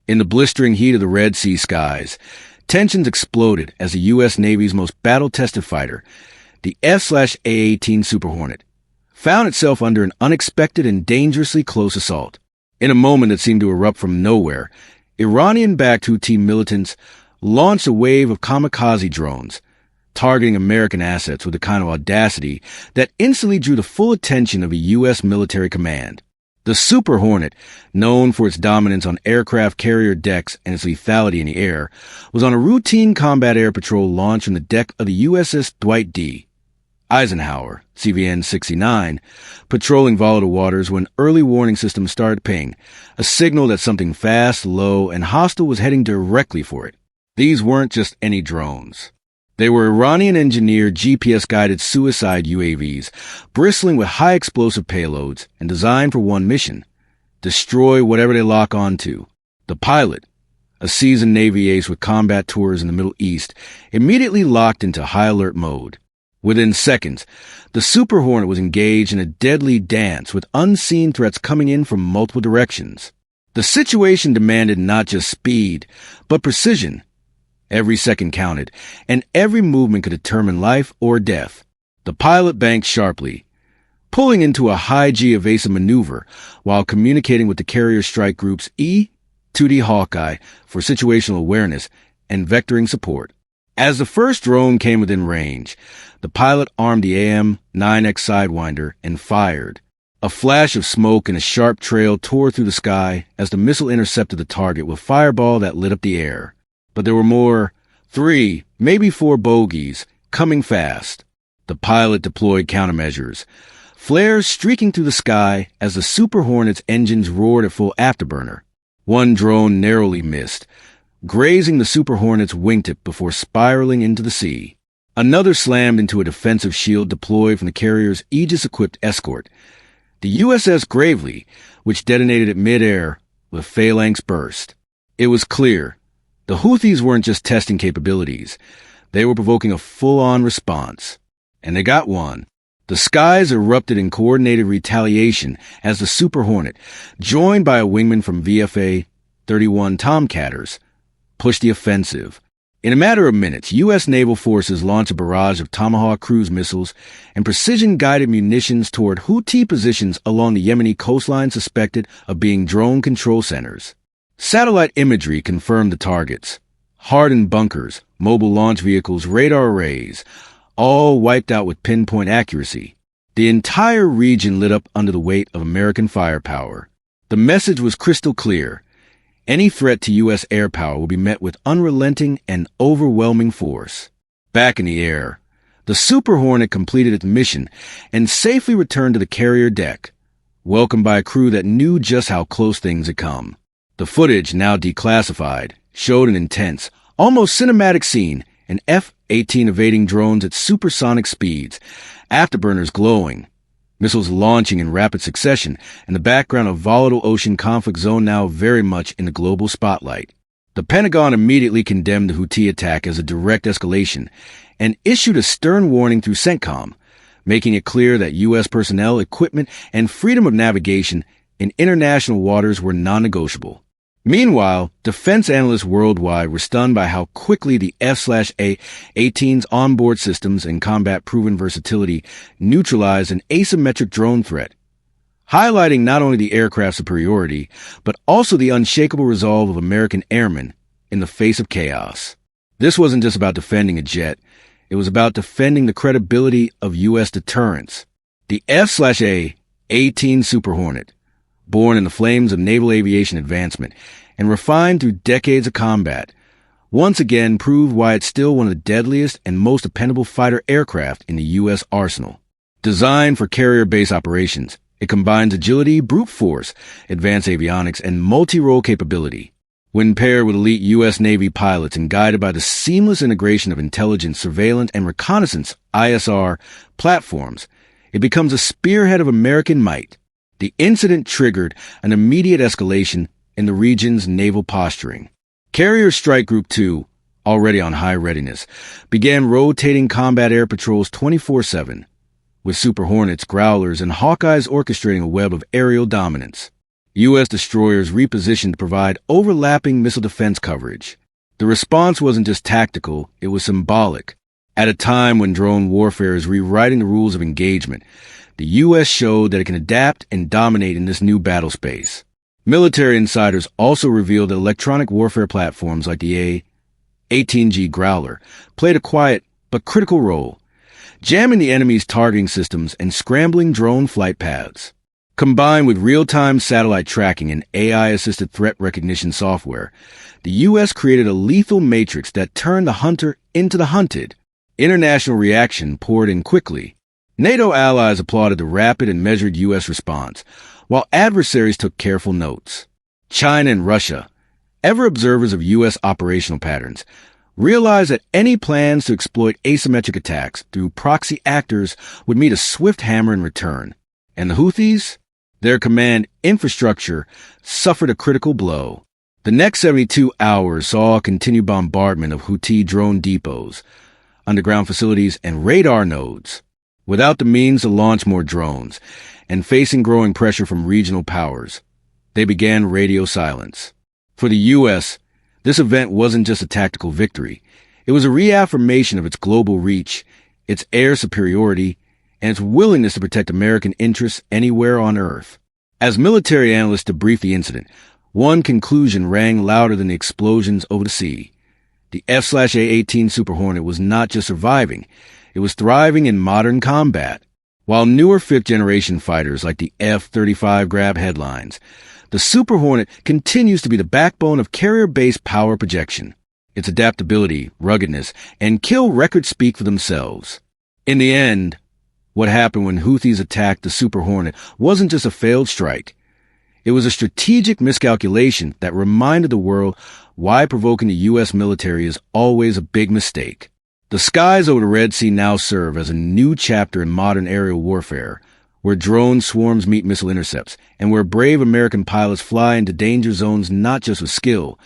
In the blistering heat of the Red Sea skies, tensions exploded as the U.S. Navy's most battle-tested fighter, the F-18 Super Hornet, found itself under an unexpected and dangerously close assault. In a moment that seemed to erupt from nowhere, Iranian-backed Houthi militants launched a wave of kamikaze drones, targeting American assets with a kind of audacity that instantly drew the full attention of a U.S. military command. The Super Hornet, known for its dominance on aircraft carrier decks and its lethality in the air, was on a routine combat air patrol launch from the deck of the USS Dwight D. Eisenhower, CVN 69, patrolling volatile waters when early warning systems started ping, a signal that something fast, low, and hostile was heading directly for it. These weren't just any drones. They were Iranian-engineered GPS-guided suicide UAVs, bristling with high-explosive payloads and designed for one mission: destroy whatever they lock onto. The pilot, a seasoned Navy ace with combat tours in the Middle East, immediately locked into high-alert mode. Within seconds, the Super Hornet was engaged in a deadly dance with unseen threats coming in from multiple directions. The situation demanded not just speed, but precision. Every second counted, and every movement could determine life or death. The pilot banked sharply, pulling into a high-G evasive maneuver while communicating with the carrier strike groups E-2D Hawkeye for situational awareness and vectoring support. As the first drone came within range, the pilot armed the AM-9X Sidewinder and fired. A flash of smoke and a sharp trail tore through the sky as the missile intercepted the target with fireball that lit up the air. But there were more, 3, maybe 4 bogeys, coming fast. The pilot deployed countermeasures, flares streaking through the sky as the Super Hornet's engines roared at full afterburner. One drone narrowly missed, grazing the Super Hornet's wingtip before spiraling into the sea. Another slammed into a defensive shield deployed from the carrier's Aegis-equipped escort, the USS Gravely, which detonated at mid-air with a phalanx burst. It was clear the Houthis weren't just testing capabilities. They were provoking a full-on response. And they got one. The skies erupted in coordinated retaliation as the Super Hornet, joined by a wingman from VFA 31 Tomcatters, pushed the offensive. In a matter of minutes, U.S. naval forces launched a barrage of Tomahawk cruise missiles and precision-guided munitions toward Houthi positions along the Yemeni coastline suspected of being drone control centers. Satellite imagery confirmed the targets: hardened bunkers, mobile launch vehicles, radar arrays, all wiped out with pinpoint accuracy. The entire region lit up under the weight of American firepower. The message was crystal clear: any threat to U.S. air power will be met with unrelenting and overwhelming force. Back in the air, the Super Hornet completed its mission and safely returned to the carrier deck, welcomed by a crew that knew just how close things had come. The footage, now declassified, showed an intense, almost cinematic scene: an F-18 evading drones at supersonic speeds, afterburners glowing, missiles launching in rapid succession, and the background of volatile ocean conflict zone now very much in the global spotlight. The Pentagon immediately condemned the Houthi attack as a direct escalation and issued a stern warning through CENTCOM, making it clear that U.S. personnel, equipment, and freedom of navigation in international waters were non-negotiable. Meanwhile, defense analysts worldwide were stunned by how quickly the F-18's onboard systems and combat-proven versatility neutralized an asymmetric drone threat, highlighting not only the aircraft's superiority, but also the unshakable resolve of American airmen in the face of chaos. This wasn't just about defending a jet. It was about defending the credibility of U.S. deterrence. The F-18 Super Hornet, born in the flames of naval aviation advancement and refined through decades of combat, once again proved why it's still one of the deadliest and most dependable fighter aircraft in the U.S. arsenal. Designed for carrier-based operations, it combines agility, brute force, advanced avionics, and multi-role capability. When paired with elite U.S. Navy pilots and guided by the seamless integration of intelligence, surveillance, and reconnaissance ISR platforms, it becomes a spearhead of American might. The incident triggered an immediate escalation in the region's naval posturing. Carrier Strike Group 2, already on high readiness, began rotating combat air patrols 24/7, with Super Hornets, Growlers, and Hawkeyes orchestrating a web of aerial dominance. U.S. destroyers repositioned to provide overlapping missile defense coverage. The response wasn't just tactical, it was symbolic. At a time when drone warfare is rewriting the rules of engagement, the U.S. showed that it can adapt and dominate in this new battle space. Military insiders also revealed that electronic warfare platforms like the F-18 Growler played a quiet but critical role, jamming the enemy's targeting systems and scrambling drone flight paths. Combined with real-time satellite tracking and AI-assisted threat recognition software, the U.S. created a lethal matrix that turned the hunter into the hunted. International reaction poured in quickly. NATO allies applauded the rapid and measured U.S. response, while adversaries took careful notes. China and Russia, ever observers of U.S. operational patterns, realized that any plans to exploit asymmetric attacks through proxy actors would meet a swift hammer in return. And the Houthis? Their command infrastructure suffered a critical blow. The next 72 hours saw a continued bombardment of Houthi drone depots, underground facilities, and radar nodes. Without the means to launch more drones, and facing growing pressure from regional powers, they began radio silence. For the U.S., this event wasn't just a tactical victory. It was a reaffirmation of its global reach, its air superiority, and its willingness to protect American interests anywhere on Earth. As military analysts debriefed the incident, one conclusion rang louder than the explosions over the sea. The F-18 Super Hornet was not just surviving, it was thriving in modern combat. While newer fifth-generation fighters like the F-35 grab headlines, the Super Hornet continues to be the backbone of carrier-based power projection. Its adaptability, ruggedness, and kill records speak for themselves. In the end, what happened when Houthis attacked the Super Hornet wasn't just a failed strike. It was a strategic miscalculation that reminded the world why provoking the U.S. military is always a big mistake. The skies over the Red Sea now serve as a new chapter in modern aerial warfare, where drone swarms meet missile intercepts, and where brave American pilots fly into danger zones not just with skill,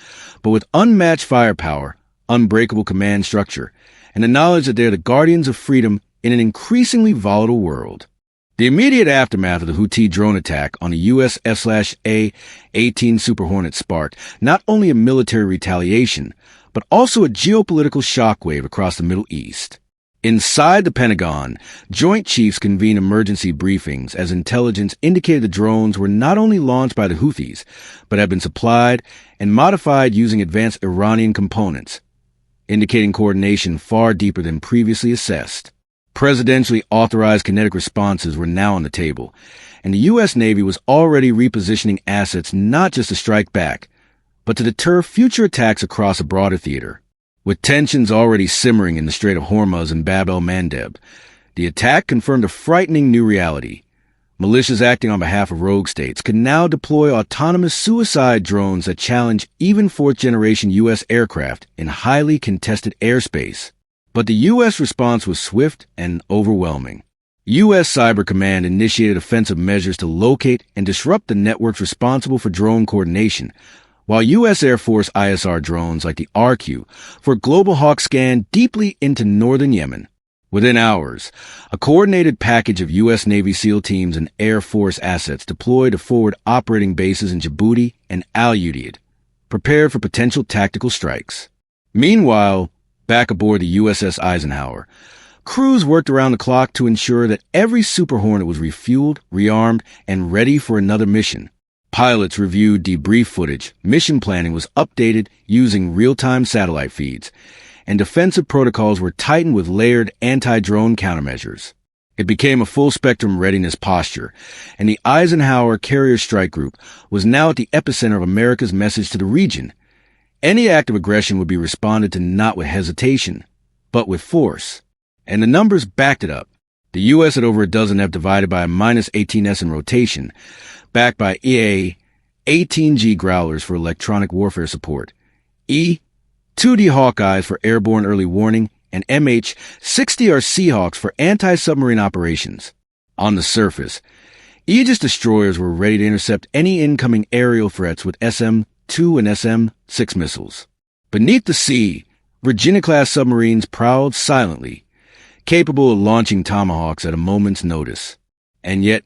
but with unmatched firepower, unbreakable command structure, and the knowledge that they're the guardians of freedom in an increasingly volatile world. The immediate aftermath of the Houthi drone attack on the U.S. F-18 Super Hornet sparked not only a military retaliation, but also a geopolitical shockwave across the Middle East. Inside the Pentagon, Joint Chiefs convened emergency briefings as intelligence indicated the drones were not only launched by the Houthis, but had been supplied and modified using advanced Iranian components, indicating coordination far deeper than previously assessed. Presidentially authorized kinetic responses were now on the table, and the U.S. Navy was already repositioning assets not just to strike back, but to deter future attacks across a broader theater. With tensions already simmering in the Strait of Hormuz and Bab el-Mandeb, the attack confirmed a frightening new reality. Militias acting on behalf of rogue states could now deploy autonomous suicide drones that challenge even fourth-generation U.S. aircraft in highly contested airspace. But the U.S. response was swift and overwhelming. U.S. Cyber Command initiated offensive measures to locate and disrupt the networks responsible for drone coordination, while U.S. Air Force ISR drones like the RQ for Global Hawk scanned deeply into northern Yemen. Within hours, a coordinated package of U.S. Navy SEAL teams and Air Force assets deployed to forward operating bases in Djibouti and Al Udeid, prepared for potential tactical strikes. Meanwhile, back aboard the USS Eisenhower, crews worked around the clock to ensure that every Super Hornet was refueled, rearmed, and ready for another mission. Pilots reviewed debrief footage, mission planning was updated using real-time satellite feeds, and defensive protocols were tightened with layered anti-drone countermeasures. It became a full-spectrum readiness posture, and the Eisenhower Carrier Strike Group was now at the epicenter of America's message to the region. Any act of aggression would be responded to not with hesitation, but with force. And the numbers backed it up. The U.S. had over a dozen F divided by a -18S in rotation, backed by EA-18G Growlers for electronic warfare support, E-2D Hawkeyes for airborne early warning, and MH-60R Seahawks for anti-submarine operations. On the surface, Aegis destroyers were ready to intercept any incoming aerial threats with SM-2 and SM-6 missiles. Beneath the sea, Virginia-class submarines prowled silently, capable of launching Tomahawks at a moment's notice. And yet,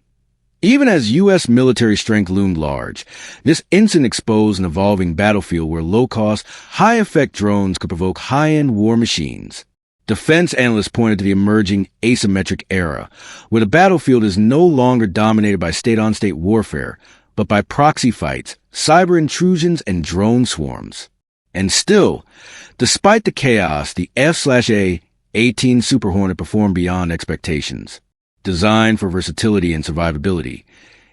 Even as U.S. military strength loomed large, this incident exposed an evolving battlefield where low-cost, high-effect drones could provoke high-end war machines. Defense analysts pointed to the emerging asymmetric era, where the battlefield is no longer dominated by state-on-state warfare, but by proxy fights, cyber intrusions, and drone swarms. And still, despite the chaos, the F-18 Super Hornet performed beyond expectations. Designed for versatility and survivability,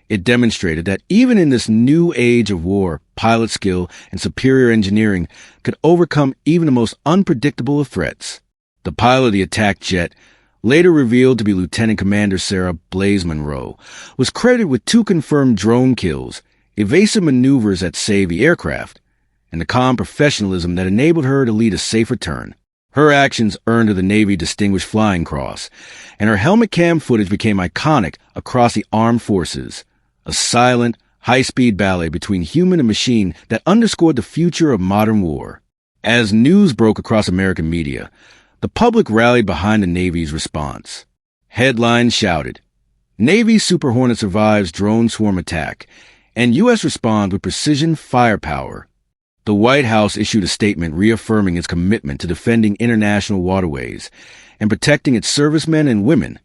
it demonstrated that even in this new age of war, pilot skill and superior engineering could overcome even the most unpredictable of threats. The pilot of the attack jet, later revealed to be Lieutenant Commander Sarah Blaze Monroe, was credited with 2 confirmed drone kills, evasive maneuvers that saved the aircraft, and the calm professionalism that enabled her to lead a safe return. Her actions earned her the Navy Distinguished Flying Cross, and her helmet cam footage became iconic across the armed forces, a silent, high-speed ballet between human and machine that underscored the future of modern war. As news broke across American media, the public rallied behind the Navy's response. Headlines shouted, "Navy Super Hornet survives drone swarm attack," and U.S. responds with precision firepower. The White House issued a statement reaffirming its commitment to defending international waterways and protecting its servicemen and women,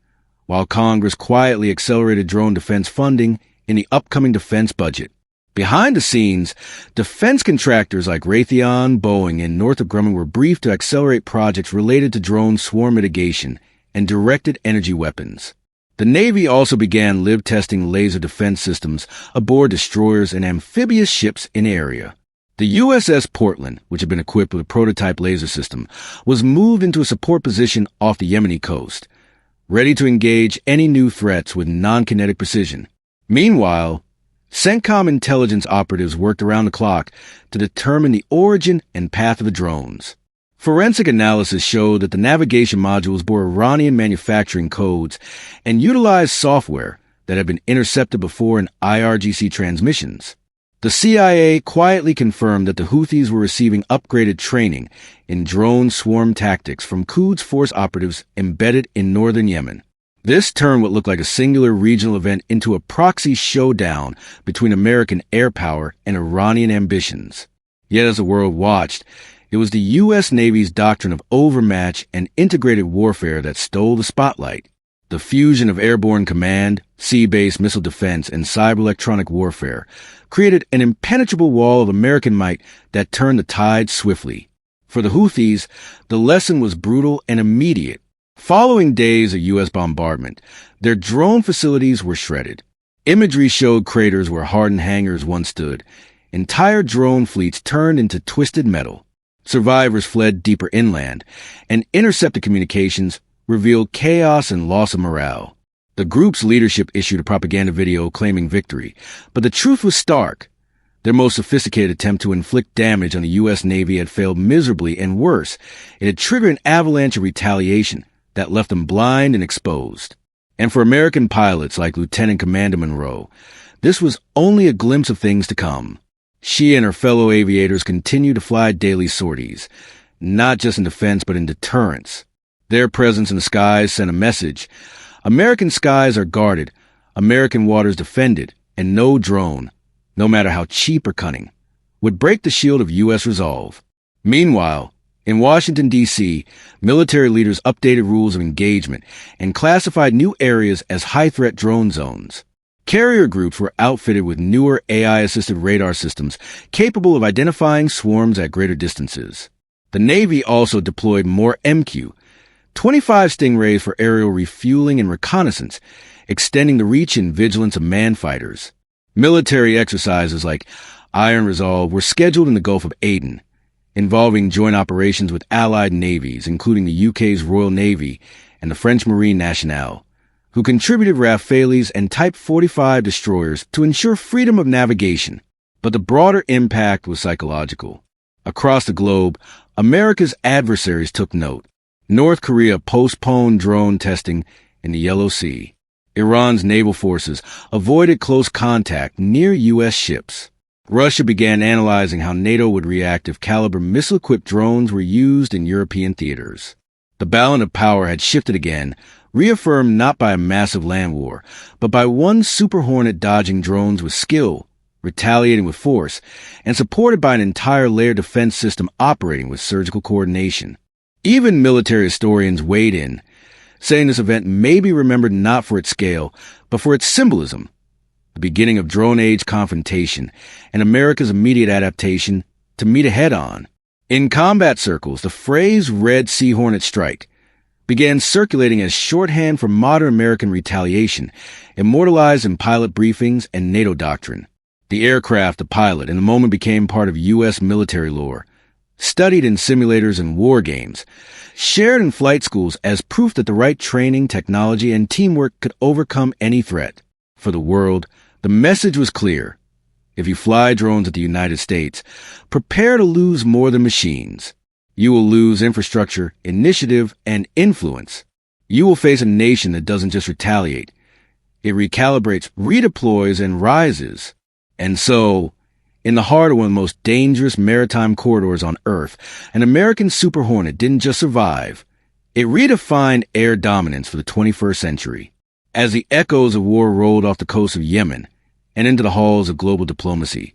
while Congress quietly accelerated drone defense funding in the upcoming defense budget. Behind the scenes, defense contractors like Raytheon, Boeing, and Northrop Grumman were briefed to accelerate projects related to drone swarm mitigation and directed energy weapons. The Navy also began live testing laser defense systems aboard destroyers and amphibious ships in area. The USS Portland, which had been equipped with a prototype laser system, was moved into a support position off the Yemeni coast, ready to engage any new threats with non-kinetic precision. Meanwhile, CENTCOM intelligence operatives worked around the clock to determine the origin and path of the drones. Forensic analysis showed that the navigation modules bore Iranian manufacturing codes and utilized software that had been intercepted before in IRGC transmissions. The CIA quietly confirmed that the Houthis were receiving upgraded training in drone swarm tactics from Quds Force operatives embedded in northern Yemen. This turned what looked like a singular regional event into a proxy showdown between American air power and Iranian ambitions. Yet as the world watched, it was the U.S. Navy's doctrine of overmatch and integrated warfare that stole the spotlight. The fusion of airborne command, sea-based missile defense, and cyber-electronic warfare created an impenetrable wall of American might that turned the tide swiftly. For the Houthis, the lesson was brutal and immediate. Following days of U.S. bombardment, their drone facilities were shredded. Imagery showed craters where hardened hangars once stood. Entire drone fleets turned into twisted metal. Survivors fled deeper inland, and intercepted communications revealed chaos and loss of morale. The group's leadership issued a propaganda video claiming victory, but the truth was stark. Their most sophisticated attempt to inflict damage on the U.S. Navy had failed miserably, and worse, it had triggered an avalanche of retaliation that left them blind and exposed. And for American pilots like Lieutenant Commander Monroe, this was only a glimpse of things to come. She and her fellow aviators continued to fly daily sorties, not just in defense but in deterrence. Their presence in the skies sent a message. American skies are guarded, American waters defended, and no drone, no matter how cheap or cunning, would break the shield of U.S. resolve. Meanwhile, in Washington, D.C., military leaders updated rules of engagement and classified new areas as high-threat drone zones. Carrier groups were outfitted with newer AI-assisted radar systems capable of identifying swarms at greater distances. The Navy also deployed more MQ, 25 Stingrays for aerial refueling and reconnaissance, extending the reach and vigilance of man-fighters. Military exercises like Iron Resolve were scheduled in the Gulf of Aden, involving joint operations with allied navies, including the UK's Royal Navy and the French Marine Nationale, who contributed Rafales and Type 45 destroyers to ensure freedom of navigation. But the broader impact was psychological. Across the globe, America's adversaries took note. North Korea postponed drone testing in the Yellow Sea. Iran's naval forces avoided close contact near U.S. ships. Russia began analyzing how NATO would react if caliber missile-equipped drones were used in European theaters. The balance of power had shifted again, reaffirmed not by a massive land war, but by one Super Hornet dodging drones with skill, retaliating with force, and supported by an entire layered defense system operating with surgical coordination. Even military historians weighed in, saying this event may be remembered not for its scale, but for its symbolism, the beginning of drone-age confrontation, and America's immediate adaptation to meet it head-on. In combat circles, the phrase Red Sea Hornet Strike began circulating as shorthand for modern American retaliation, immortalized in pilot briefings and NATO doctrine. The aircraft, the pilot, in the moment became part of U.S. military lore, studied in simulators and war games, shared in flight schools as proof that the right training, technology, and teamwork could overcome any threat. For the world, the message was clear. If you fly drones at the United States, prepare to lose more than machines. You will lose infrastructure, initiative, and influence. You will face a nation that doesn't just retaliate. It recalibrates, redeploys, and rises. And so, in the heart of one of the most dangerous maritime corridors on Earth, an American Super Hornet didn't just survive. It redefined air dominance for the 21st century. As the echoes of war rolled off the coast of Yemen and into the halls of global diplomacy,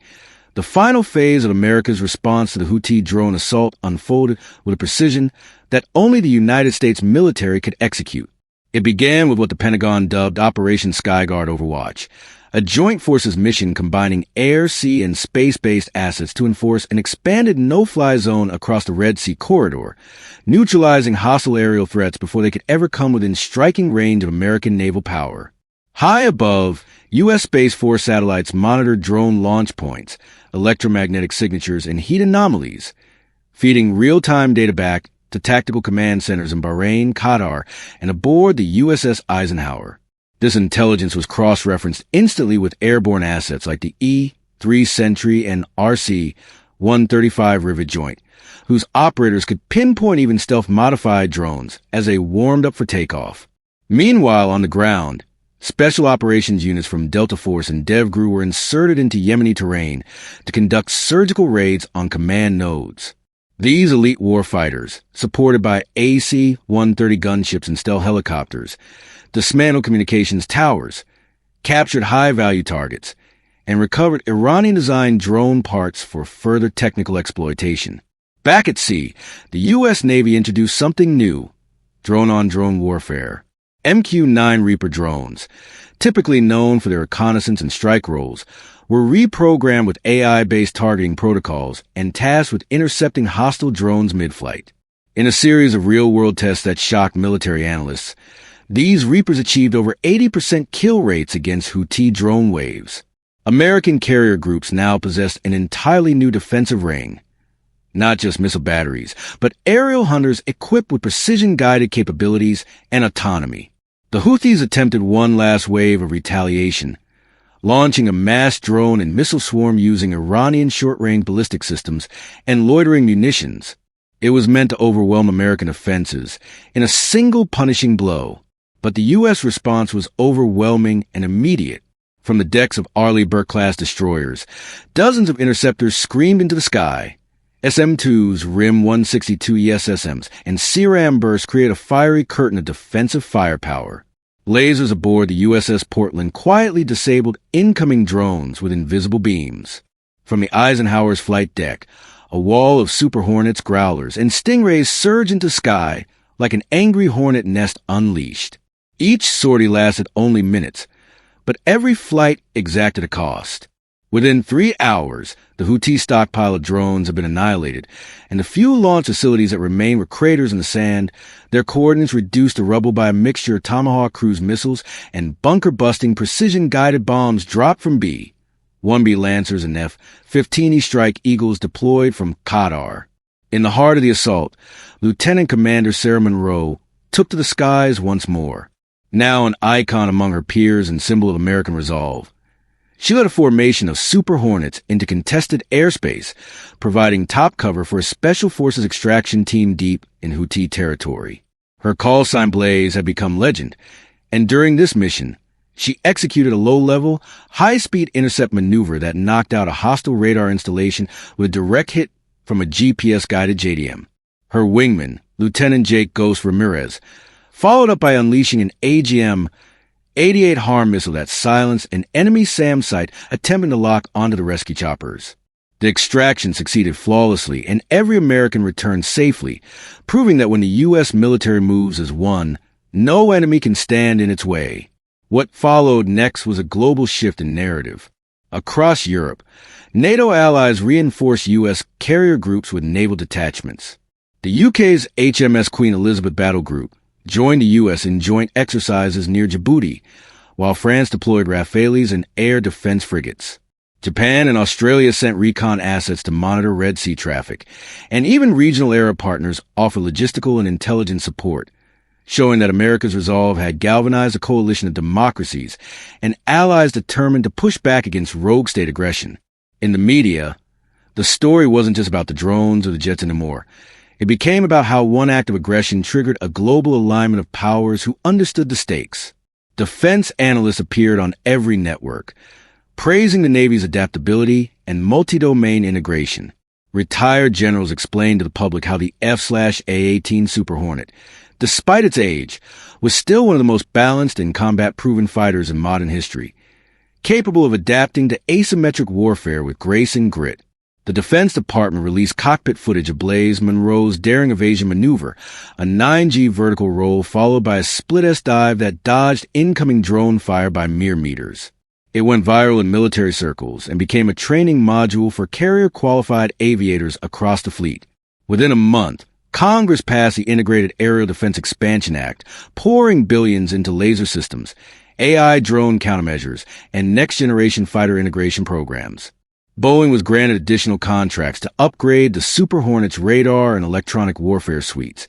the final phase of America's response to the Houthi drone assault unfolded with a precision that only the United States military could execute. It began with what the Pentagon dubbed Operation Skyguard Overwatch, a joint forces mission combining air, sea, and space-based assets to enforce an expanded no-fly zone across the Red Sea corridor, neutralizing hostile aerial threats before they could ever come within striking range of American naval power. High above, U.S. Space Force satellites monitored drone launch points, electromagnetic signatures, and heat anomalies, feeding real-time data back to tactical command centers in Bahrain, Qatar, and aboard the USS Eisenhower. This intelligence was cross-referenced instantly with airborne assets like the E-3 Sentry and RC-135 Rivet Joint, whose operators could pinpoint even stealth-modified drones as they warmed up for takeoff. Meanwhile, on the ground, special operations units from Delta Force and DevGru were inserted into Yemeni terrain to conduct surgical raids on command nodes. These elite warfighters, supported by AC-130 gunships and stealth helicopters, dismantled communications towers, captured high-value targets, and recovered Iranian-designed drone parts for further technical exploitation. Back at sea, the U.S. Navy introduced something new, drone-on-drone warfare. MQ-9 Reaper drones, typically known for their reconnaissance and strike roles, were reprogrammed with AI-based targeting protocols and tasked with intercepting hostile drones mid-flight. In a series of real-world tests that shocked military analysts, these Reapers achieved over 80% kill rates against Houthi drone waves. American carrier groups now possessed an entirely new defensive ring. Not just missile batteries, but aerial hunters equipped with precision-guided capabilities and autonomy. The Houthis attempted one last wave of retaliation, launching a mass drone and missile swarm using Iranian short-range ballistic systems and loitering munitions. It was meant to overwhelm American offenses in a single punishing blow. But the U.S. response was overwhelming and immediate. From the decks of Arleigh Burke-class destroyers, dozens of interceptors screamed into the sky. SM-2s, RIM-162 ESSMs, and CRAM bursts created a fiery curtain of defensive firepower. Lasers aboard the USS Portland quietly disabled incoming drones with invisible beams. From the Eisenhower's flight deck, a wall of Super Hornets, Growlers, and Stingrays surged into sky like an angry hornet nest unleashed. Each sortie lasted only minutes, but every flight exacted a cost. Within 3 hours, the Houthi stockpile of drones had been annihilated, and the few launch facilities that remained were craters in the sand, their coordinates reduced to rubble by a mixture of Tomahawk cruise missiles and bunker-busting precision-guided bombs dropped from B-1B Lancers and F-15E Strike Eagles deployed from Qatar. In the heart of the assault, Lieutenant Commander Sarah Monroe took to the skies once more. Now an icon among her peers and symbol of American resolve, she led a formation of Super Hornets into contested airspace, providing top cover for a Special Forces extraction team deep in Houthi territory. Her call sign Blaze had become legend, and during this mission, she executed a low-level, high-speed intercept maneuver that knocked out a hostile radar installation with a direct hit from a GPS-guided JDM. Her wingman, Lieutenant Jake Ghost Ramirez, followed up by unleashing an AGM-88 HARM missile that silenced an enemy SAM site attempting to lock onto the rescue choppers. The extraction succeeded flawlessly, and every American returned safely, proving that when the U.S. military moves as one, no enemy can stand in its way. What followed next was a global shift in narrative. Across Europe, NATO allies reinforced U.S. carrier groups with naval detachments. The UK's HMS Queen Elizabeth battle group joined the U.S. in joint exercises near Djibouti, while France deployed Rafales and air defense frigates. Japan and Australia sent recon assets to monitor Red Sea traffic, and even regional Arab partners offer logistical and intelligence support, showing that America's resolve had galvanized a coalition of democracies and allies determined to push back against rogue state aggression. In the media, the story wasn't just about the drones or the jets anymore. It became about how one act of aggression triggered a global alignment of powers who understood the stakes. Defense analysts appeared on every network, praising the Navy's adaptability and multi-domain integration. Retired generals explained to the public how the F-18 Super Hornet, despite its age, was still one of the most balanced and combat-proven fighters in modern history, capable of adapting to asymmetric warfare with grace and grit. The Defense Department released cockpit footage of Blaise Monroe's daring evasion maneuver, a 9G vertical roll followed by a split-S dive that dodged incoming drone fire by mere meters. It went viral in military circles and became a training module for carrier-qualified aviators across the fleet. Within a month, Congress passed the Integrated Aerial Defense Expansion Act, pouring billions into laser systems, AI drone countermeasures, and next-generation fighter integration programs. Boeing was granted additional contracts to upgrade the Super Hornet's radar and electronic warfare suites,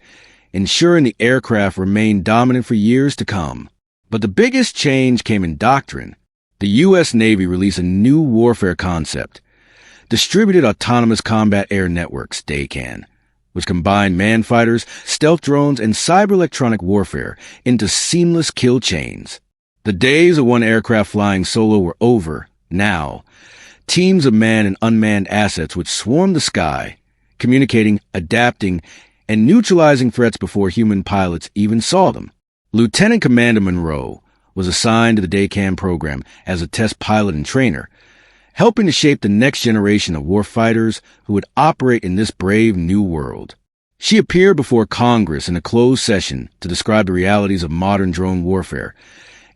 ensuring the aircraft remained dominant for years to come. But the biggest change came in doctrine. The U.S. Navy released a new warfare concept, Distributed Autonomous Combat Air Networks, DACAN, which combined manned fighters, stealth drones, and cyber-electronic warfare into seamless kill chains. The days of one aircraft flying solo were over. Now, teams of manned and unmanned assets would swarm the sky, communicating, adapting, and neutralizing threats before human pilots even saw them. Lieutenant Commander Monroe was assigned to the DACAN program as a test pilot and trainer, helping to shape the next generation of warfighters who would operate in this brave new world. She appeared before Congress in a closed session to describe the realities of modern drone warfare,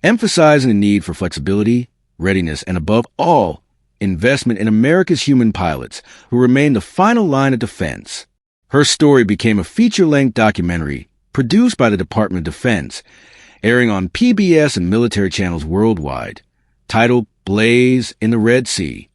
emphasizing the need for flexibility, readiness, and above all, investment in America's human pilots, who remain the final line of defense. Her story became a feature-length documentary produced by the Department of Defense, airing on PBS and military channels worldwide, titled Blaze in the Red Sea.